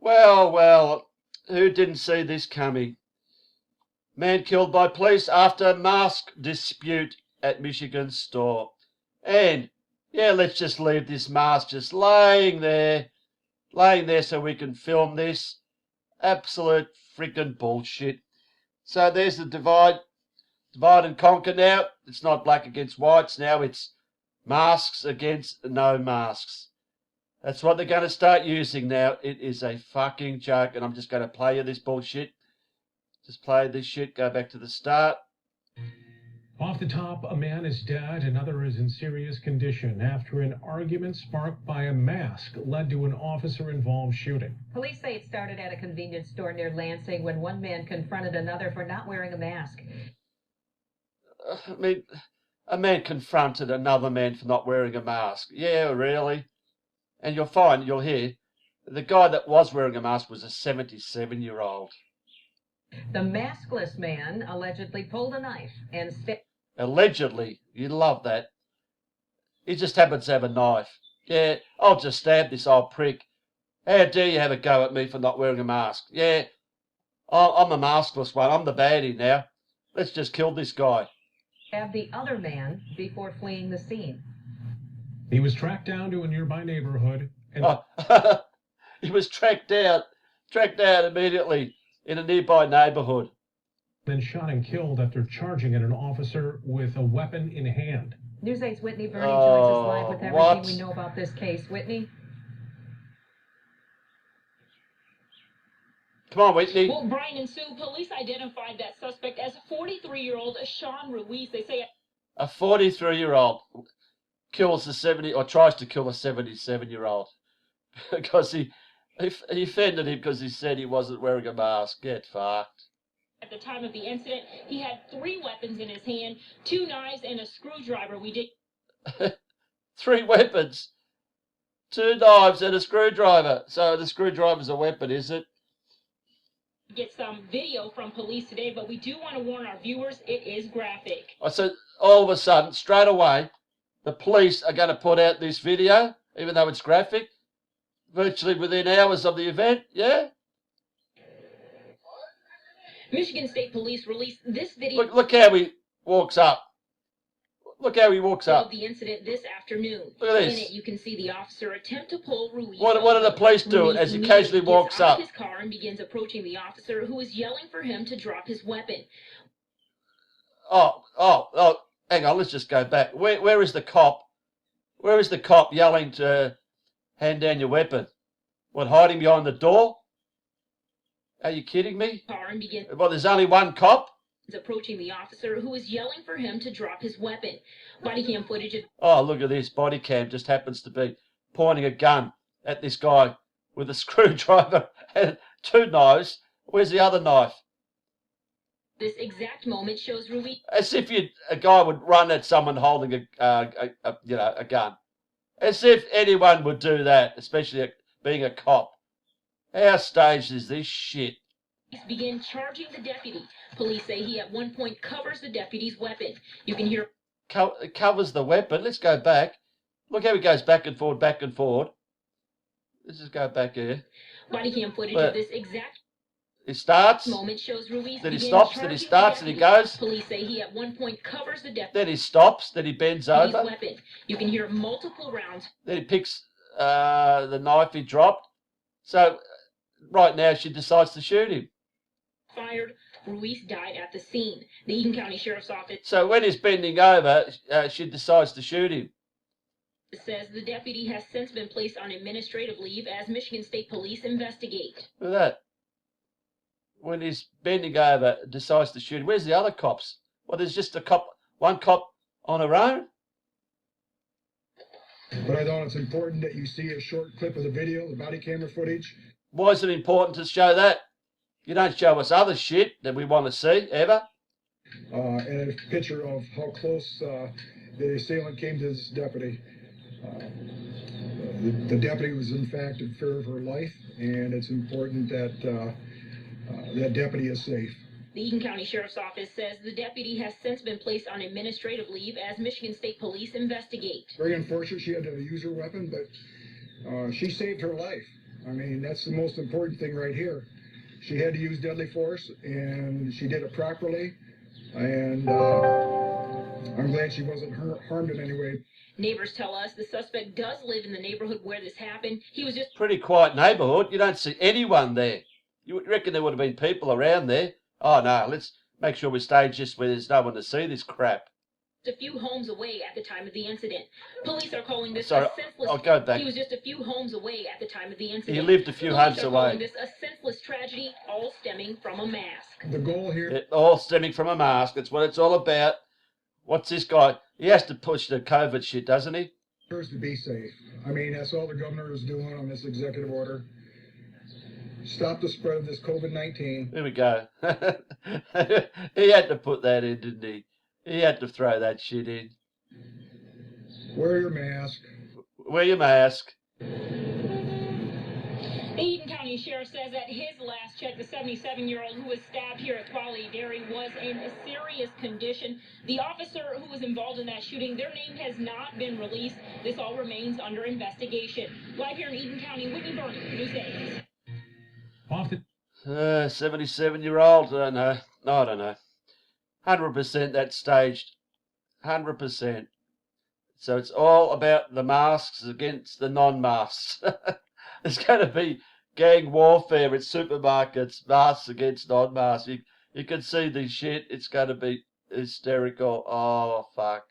Well, well, who didn't see this coming? Man killed by police after mask dispute at Michigan store. And, yeah, let's just leave this mask just laying there so we can film this. Absolute freaking bullshit. So there's the divide and conquer now. It's not black against whites now, it's masks against no masks. That's what they're going to start using now. It is a fucking joke, and I'm just going to play you this bullshit. Just play this shit, go back to the start. Off the top, a man is dead, another is in serious condition after an argument sparked by a mask led to an officer-involved shooting. Police say it started at a convenience store near Lansing when one man confronted another for not wearing a mask. I mean, a man confronted another man for not wearing a mask. Yeah, really? And you'll hear, the guy that was wearing a mask was a 77-year-old. The maskless man allegedly pulled a knife and Allegedly. You love that. He just happens to have a knife. Yeah, I'll just stab this old prick. How dare you have a go at me for not wearing a mask? Yeah, I'm a maskless one. I'm the baddie now. Let's just kill this guy. Stabbed the other man before fleeing the scene. He was tracked down to a nearby neighborhood. And he was tracked down immediately in a nearby neighborhood. Then shot and killed after charging at an officer with a weapon in hand. News 8's Whitney Burney joins us live with everything we know about this case. Whitney? Come on, Whitney. Well, Brian and Sue, police identified that suspect as 43-year-old Sean Ruiz. They say a 43-year-old kills the 70 or tries to kill a 77-year-old because he offended him because he said he wasn't wearing a mask. Get fucked. At the time of the incident, he had 3 weapons in his hand, 2 knives and a screwdriver. 3 weapons, 2 knives and a screwdriver. So the screwdriver's a weapon, is it? Get some video from police today, but we do want to warn our viewers, it is graphic. So all of a sudden, straight away, the police are going to put out this video, even though it's graphic, virtually within hours of the event, yeah? Michigan State Police released this video. Look how he walks up. Look how he walks up. Of the incident this afternoon. Look at this. In it, you can see the officer attempt to pull Ruiz. What do the police do as he casually walks up? Gets out of his car and begins approaching the officer, who is yelling for him to drop his weapon. Oh, hang on, let's just go back. Where is the cop? Where is the cop yelling to hand down your weapon? What, hiding behind the door? Are you kidding me? Well, there's only one cop? Approaching the officer, who is yelling for him to drop his weapon. Body cam footage of... Oh, look at this. Body cam just happens to be pointing a gun at this guy with a screwdriver and 2 knives. Where's the other knife? This exact moment shows Ruiz... As if a guy would run at someone holding a gun. As if anyone would do that, especially being a cop. How staged is this shit? Begin charging the deputy. Police say he at one point covers the deputy's weapon. You can hear... Covers the weapon? Let's go back. Look how he goes back and forward, back and forward. Let's just go back here. Body cam footage of this exact... He starts. Moment shows Ruiz. Then he stops. Then he starts. Then he goes. Police say he at one point covers the deputy. Then he stops. Then he bends over. Weapon. You can hear multiple rounds. Then he picks the knife he dropped. So right now she decides to shoot him. Fired. Ruiz died at the scene. The Eaton County Sheriff's Office. So when he's bending over, she decides to shoot him. Says the deputy has since been placed on administrative leave as Michigan State Police investigate. Look at that. When he's bending over, decides to shoot him. Where's the other cops? Well, there's just one cop on her own. But I thought it's important that you see a short clip of the video, the body camera footage. Why is it important to show that? You don't show us other shit that we want to see, ever. And a picture of how close the assailant came to this deputy. The deputy was, in fact, in fear of her life, and it's important that that deputy is safe. The Eaton County Sheriff's Office says the deputy has since been placed on administrative leave as Michigan State Police investigate. Very unfortunate she had to use her weapon, but she saved her life. I mean, that's the most important thing right here. She had to use deadly force, and she did it properly, and I'm glad she wasn't harmed in any way. Neighbors tell us the suspect does live in the neighborhood where this happened. He was just Pretty quiet neighbourhood. You don't see anyone there. You would reckon there would have been people around there. Oh, no, let's make sure we stay just where there's no one to see this crap. a few homes away at the time of the incident. Police are calling this Sorry, a senseless... I'll go back. He was just a few homes away at the time of the incident. He lived a few Police homes are away. calling this a senseless tragedy, all stemming from a mask. The goal here... It all stemming from a mask. That's what it's all about. What's this guy? He has to push the COVID shit, doesn't he? is to be safe. I mean, that's all the governor is doing on this executive order. Stop the spread of this COVID-19. Here we go. He had to put that in, didn't he? He had to throw that shit in. Wear your mask. Wear your mask. The Eden County Sheriff says at his last check, the 77-year-old who was stabbed here at Quality Dairy was in a serious condition. The officer who was involved in that shooting, their name has not been released. This all remains under investigation. Live here in Eden County, Whitney Burney, News 8. Off the 77-year-old, I don't know. 100% that's staged. 100%. So it's all about the masks against the non-masks. There's going to be gang warfare at supermarkets, masks against non-masks. You can see this shit. It's going to be hysterical. Oh, fuck.